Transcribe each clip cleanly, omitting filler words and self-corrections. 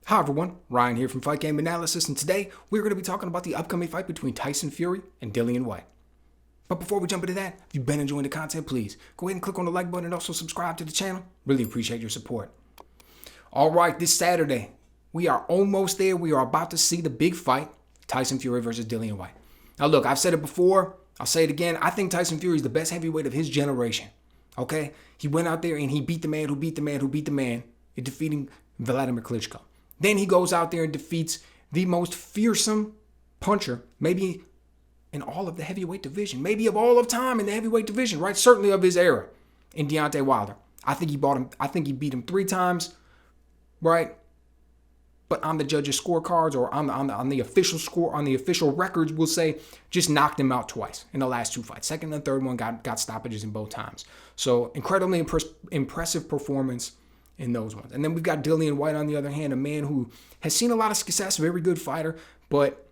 Hi everyone, Ryan here from Fight Game Analysis, and today we're going to be talking about the upcoming fight between Tyson Fury and Dillian Whyte. But before we jump into that, if you've been enjoying the content, please go ahead and click on the like button and also subscribe to the channel. Really appreciate your support. Alright, this Saturday, we are almost there. We are about to see the big fight, Tyson Fury versus Dillian Whyte. Now look, I've said it before, I'll say it again, I think Tyson Fury is the best heavyweight of his generation. Okay? He went out there and he beat the man who beat the man who beat the man in defeating Vladimir Klitschko. Then he goes out there and defeats the most fearsome puncher, maybe in all of the heavyweight division, maybe of all of time in the heavyweight division, right? Certainly of his era, in Deontay Wilder. I think he beat him 3 times, right? But on the judges' scorecards or on the official score, on the official records, we'll say just knocked him out twice in the last 2 fights. Second and third one got stoppages in both times. So incredibly impressive performance in those ones. And then we've got Dillian Whyte on the other hand, a man who has seen a lot of success, very good fighter, but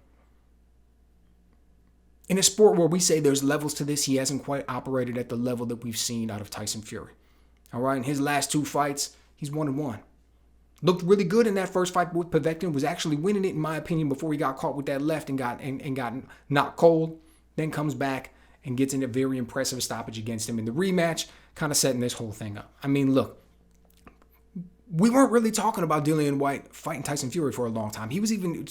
in a sport where we say there's levels to this, he hasn't quite operated at the level that we've seen out of Tyson Fury. All right, in his last 2 fights, he's 1-1. Looked really good in that first fight with Povetkin, was actually winning it in my opinion before he got caught with that left and got knocked cold, then comes back and gets in a very impressive stoppage against him in the rematch, kind of setting this whole thing up. I mean, look, we weren't really talking about Dillian Whyte fighting Tyson Fury for a long time. He was even,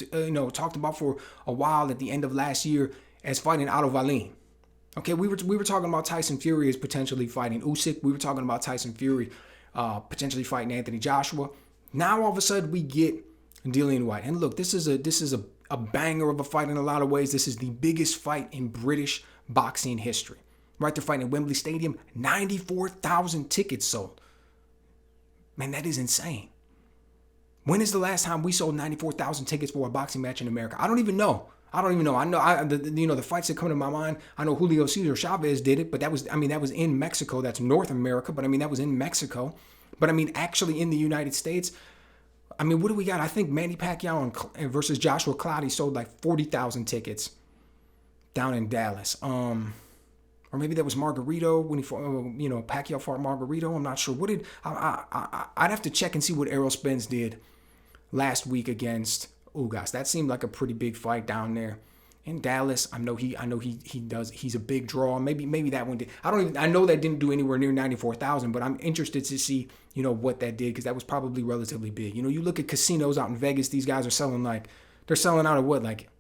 talked about for a while at the end of last year as fighting Otto Wallin. Okay, we were talking about Tyson Fury as potentially fighting Usyk. We were talking about Tyson Fury potentially fighting Anthony Joshua. Now all of a sudden we get Dillian Whyte. And look, this is a banger of a fight in a lot of ways. This is the biggest fight in British boxing history. Right, they're fighting at Wembley Stadium. 94,000 tickets sold. Man, that is insane. When is the last time we sold 94,000 tickets for a boxing match in America? I don't even know. I know the fights that come to my mind. I know Julio Cesar Chavez did it, but that was in Mexico. That's North America, but that was in Mexico. But actually in the United States, what do we got? I think Manny Pacquiao versus Joshua Clottey sold like 40,000 tickets down in Dallas. Or maybe that was Margarito when he fought, Pacquiao fought Margarito. I'm not sure. I'd have to check and see what Errol Spence did last week against Ugas. That seemed like a pretty big fight down there in Dallas. I know he does. He's a big draw. Maybe that one did. I know that didn't do anywhere near 94,000, but I'm interested to see, what that did because that was probably relatively big. You look at casinos out in Vegas. These guys are selling out of what, like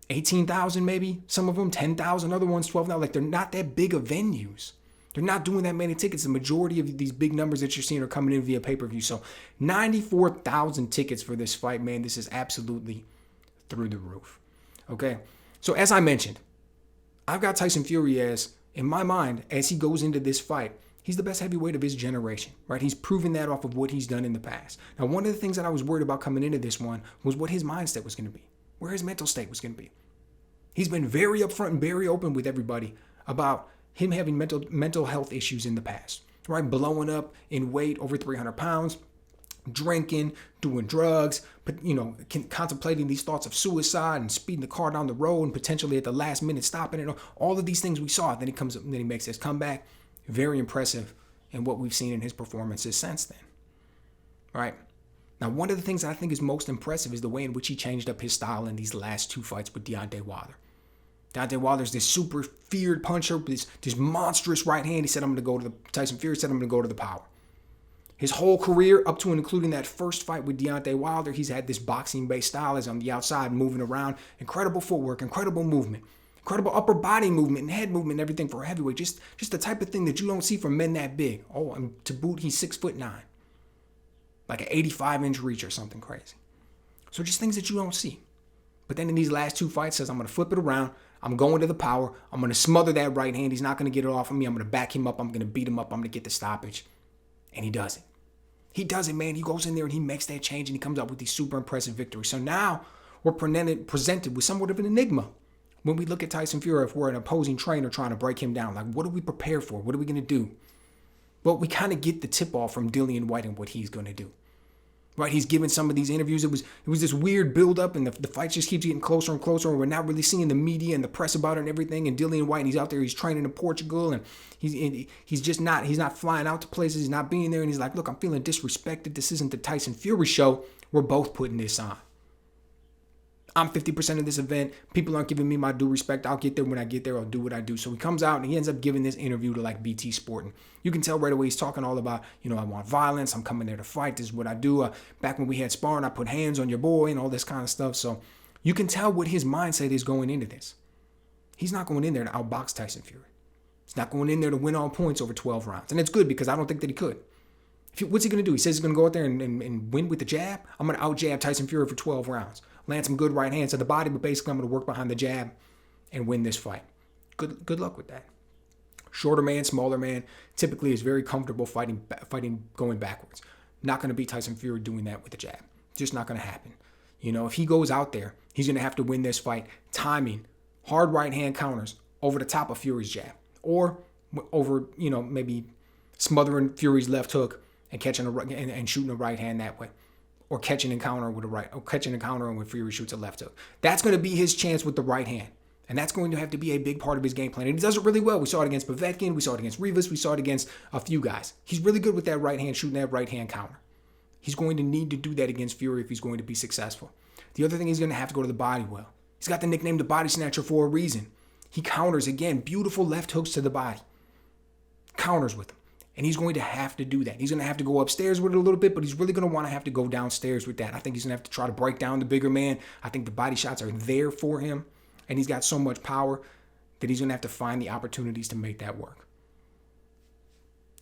18,000 maybe, some of them 10,000, other ones 12,000. Like, they're not that big of venues. They're not doing that many tickets. The majority of these big numbers that you're seeing are coming in via pay-per-view. So 94,000 tickets for this fight, man. This is absolutely through the roof. Okay, so as I mentioned, I've got Tyson Fury in my mind, as he goes into this fight, he's the best heavyweight of his generation, right? He's proven that off of what he's done in the past. Now, one of the things that I was worried about coming into this one was what his mindset was going to be, where his mental state was going to be. He's been very upfront and very open with everybody about him having mental health issues in the past, right? Blowing up in weight over 300 pounds, drinking, doing drugs, but contemplating these thoughts of suicide and speeding the car down the road and potentially at the last minute stopping it. All of these things we saw. Then he comes up, then he makes his comeback. Very impressive in what we've seen in his performances since then, right? Now, one of the things that I think is most impressive is the way in which he changed up his style in these last 2 fights with Deontay Wilder. Deontay Wilder's this super feared puncher, this monstrous right hand. Tyson Fury said, I'm going to go to the power. His whole career, up to and including that first fight with Deontay Wilder, he's had this boxing-based style as on the outside, moving around. Incredible footwork, incredible movement, incredible upper body movement and head movement and everything for a heavyweight. Just the type of thing that you don't see from men that big. Oh, and to boot, he's 6'9". Like an 85-inch reach or something crazy. So just things that you don't see. But then in these last 2 fights, says, I'm going to flip it around. I'm going to the power. I'm going to smother that right hand. He's not going to get it off of me. I'm going to back him up. I'm going to beat him up. I'm going to get the stoppage. And he does it. He does it, man. He goes in there and he makes that change and he comes out with these super impressive victories. So now we're presented with somewhat of an enigma when we look at Tyson Fury if we're an opposing trainer trying to break him down. Like, what do we prepare for? What are we going to do? Well, we kind of get the tip off from Dillian Whyte and what he's going to do. Right, he's giving some of these interviews. It was this weird build-up, and the fight just keeps getting closer and closer, and we're not really seeing the media and the press about it and everything. And Dillian Whyte, he's out there, he's training in Portugal, and he's not flying out to places, he's not being there, and he's like, look, I'm feeling disrespected. This isn't the Tyson Fury show. We're both putting this on. I'm 50% of this event. People aren't giving me my due respect. I'll get there when I get there. I'll do what I do. So he comes out and he ends up giving this interview to like BT Sport. And you can tell right away he's talking all about, I want violence. I'm coming there to fight. This is what I do. Back when we had sparring, I put hands on your boy and all this kind of stuff. So you can tell what his mindset is going into this. He's not going in there to outbox Tyson Fury. He's not going in there to win all points over 12 rounds. And it's good because I don't think that he could. What's he going to do? He says he's going to go out there and win with the jab. I'm going to out-jab Tyson Fury for 12 rounds. Land some good right hands to the body, but basically I'm going to work behind the jab and win this fight. Good luck with that. Shorter man, smaller man, typically is very comfortable fighting going backwards. Not going to beat Tyson Fury doing that with the jab. Just not going to happen. If he goes out there, he's going to have to win this fight timing hard right hand counters over the top of Fury's jab, or over maybe smothering Fury's left hook and catching and shooting a right hand that way. Or catching and countering with a right, or catching and countering when Fury shoots a left hook. That's going to be his chance with the right hand. And that's going to have to be a big part of his game plan. And he does it really well. We saw it against Povetkin. We saw it against Rivas. We saw it against a few guys. He's really good with that right hand, shooting that right hand counter. He's going to need to do that against Fury if he's going to be successful. The other thing, he's going to have to go to the body well. He's got the nickname the body snatcher for a reason. He counters, again, beautiful left hooks to the body. Counters with them. And he's going to have to do that. He's going to have to go upstairs with it a little bit, but he's really going to want to have to go downstairs with that. I think he's going to have to try to break down the bigger man. I think the body shots are there for him. And he's got so much power that he's going to have to find the opportunities to make that work.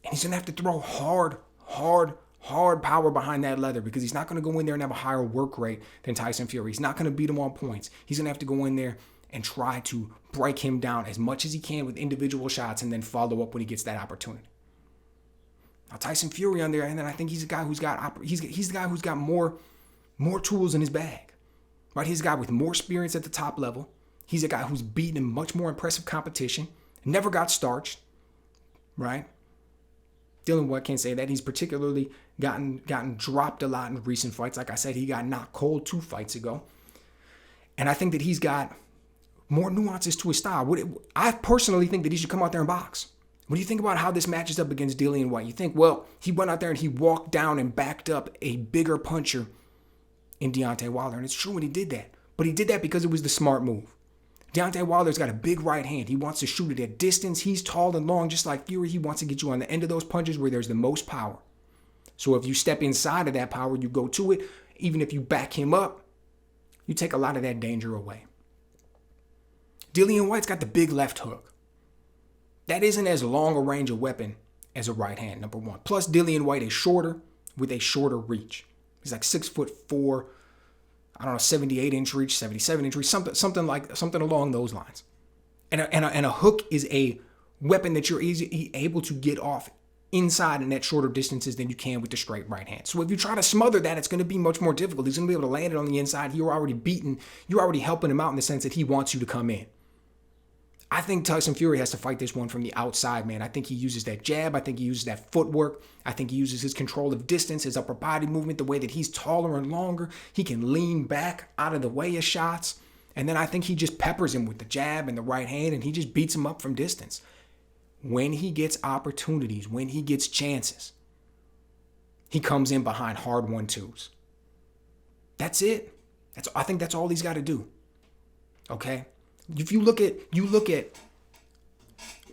And he's going to have to throw hard power behind that leather, because he's not going to go in there and have a higher work rate than Tyson Fury. He's not going to beat him on points. He's going to have to go in there and try to break him down as much as he can with individual shots and then follow up when he gets that opportunity. Now, Tyson Fury on there, and then I think he's a guy who's got he's the guy who's got more tools in his bag, right? He's a guy with more experience at the top level. He's a guy who's beaten in much more impressive competition, never got starched, right? Dillian Whyte can't say that. He's particularly gotten dropped a lot in recent fights. Like I said, he got knocked cold 2 fights ago, and I think that he's got more nuances to his style. I personally think that he should come out there and box. When you think about how this matches up against Dillian Whyte, you think, well, he went out there and he walked down and backed up a bigger puncher in Deontay Wilder. And it's true when he did that. But he did that because it was the smart move. Deontay Wilder's got a big right hand. He wants to shoot it at distance. He's tall and long, just like Fury. He wants to get you on the end of those punches where there's the most power. So if you step inside of that power, you go to it. Even if you back him up, you take a lot of that danger away. Dillian Whyte's got the big left hook. That isn't as long a range of weapon as a right hand, number one. Plus, Dillian Whyte is shorter with a shorter reach. He's like 6'4", 78-inch reach, 77-inch reach, something along those lines. And a hook is a weapon that you're able to get off inside and at shorter distances than you can with the straight right hand. So if you try to smother that, it's going to be much more difficult. He's going to be able to land it on the inside. You're already helping him out in the sense that he wants you to come in. I think Tyson Fury has to fight this one from the outside, man. I think he uses that jab. I think he uses that footwork. I think he uses his control of distance, his upper body movement, the way that he's taller and longer. He can lean back out of the way of shots. And then I think he just peppers him with the jab and the right hand, and he just beats him up from distance. When he gets opportunities, when he gets chances, he comes in behind hard 1-2s. That's it. I think that's all he's got to do. Okay? If you look at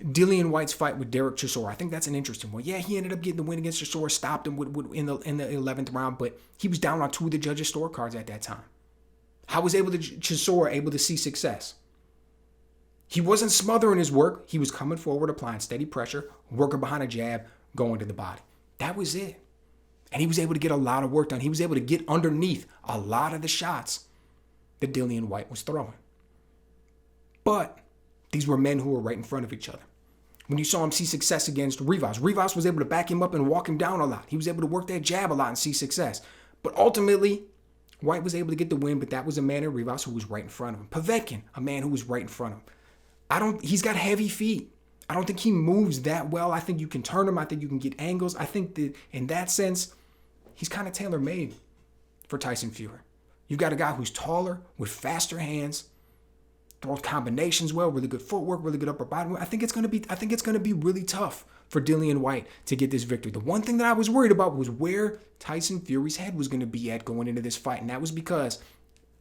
Dillian Whyte's fight with Derek Chisora, I think that's an interesting one. Yeah, he ended up getting the win against Chisora, stopped him in the 11th round, but he was down on 2 of the judges' scorecards at that time. How was Chisora able to see success? He wasn't smothering his work. He was coming forward, applying steady pressure, working behind a jab, going to the body. That was it. And he was able to get a lot of work done. He was able to get underneath a lot of the shots that Dillian Whyte was throwing. But these were men who were right in front of each other. When you saw him see success against Rivas was able to back him up and walk him down a lot. He was able to work that jab a lot and see success. But ultimately, Whyte was able to get the win, but that was a man in Rivas who was right in front of him. Povetkin, a man who was right in front of him. He's got heavy feet. I don't think he moves that well. I think you can turn him. I think you can get angles. I think that in that sense, he's kind of tailor-made for Tyson Fury. You've got a guy who's taller, with faster hands, throws combinations well, really good footwork, really good upper body. I think it's gonna be really tough for Dillian Whyte to get this victory. The one thing that I was worried about was where Tyson Fury's head was gonna be at going into this fight, and that was because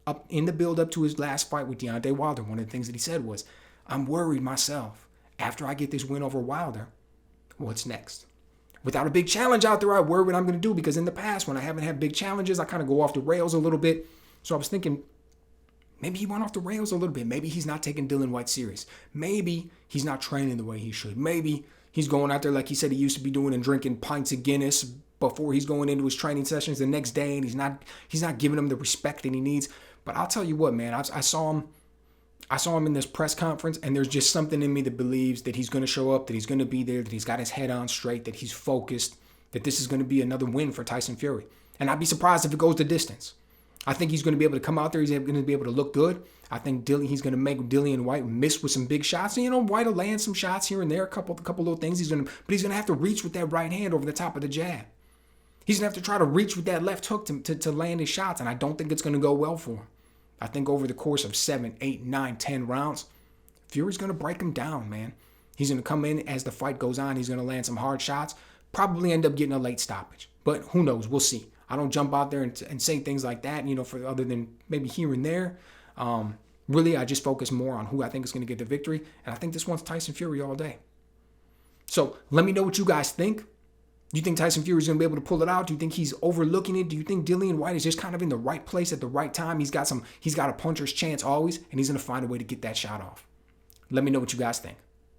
up in the build up to his last fight with Deontay Wilder, one of the things that he said was, "I'm worried myself. After I get this win over Wilder, what's next?" Without a big challenge out there, I worry what I'm going to do, because in the past, when I haven't had big challenges, I kind of go off the rails a little bit. So I was thinking, maybe he went off the rails a little bit. Maybe he's not taking Dillian Whyte serious. Maybe he's not training the way he should. Maybe he's going out there like he said he used to be doing and drinking pints of Guinness before he's going into his training sessions the next day, and he's not giving him the respect that he needs. But I'll tell you what, man, I saw him in this press conference, and there's just something in me that believes that he's going to show up, that he's going to be there, that he's got his head on straight, that he's focused, that this is going to be another win for Tyson Fury. And I'd be surprised if it goes the distance. I think he's going to be able to come out there. He's going to be able to look good. I think he's going to make Dillian Whyte miss with some big shots. And, Whyte will land some shots here and there, a couple little things. But he's going to have to reach with that right hand over the top of the jab. He's going to have to try to reach with that left hook to land his shots, and I don't think it's going to go well for him. I think over the course of 7, 8, 9, 10 rounds, Fury's going to break him down, man. He's going to come in as the fight goes on. He's going to land some hard shots, probably end up getting a late stoppage. But who knows? We'll see. I don't jump out there and say things like that, for other than maybe here and there. Really, I just focus more on who I think is going to get the victory. And I think this one's Tyson Fury all day. So let me know what you guys think. Do you think Tyson Fury is going to be able to pull it out? Do you think he's overlooking it? Do you think Dillian Whyte is just kind of in the right place at the right time? He's got a puncher's chance always, and he's going to find a way to get that shot off. Let me know what you guys think.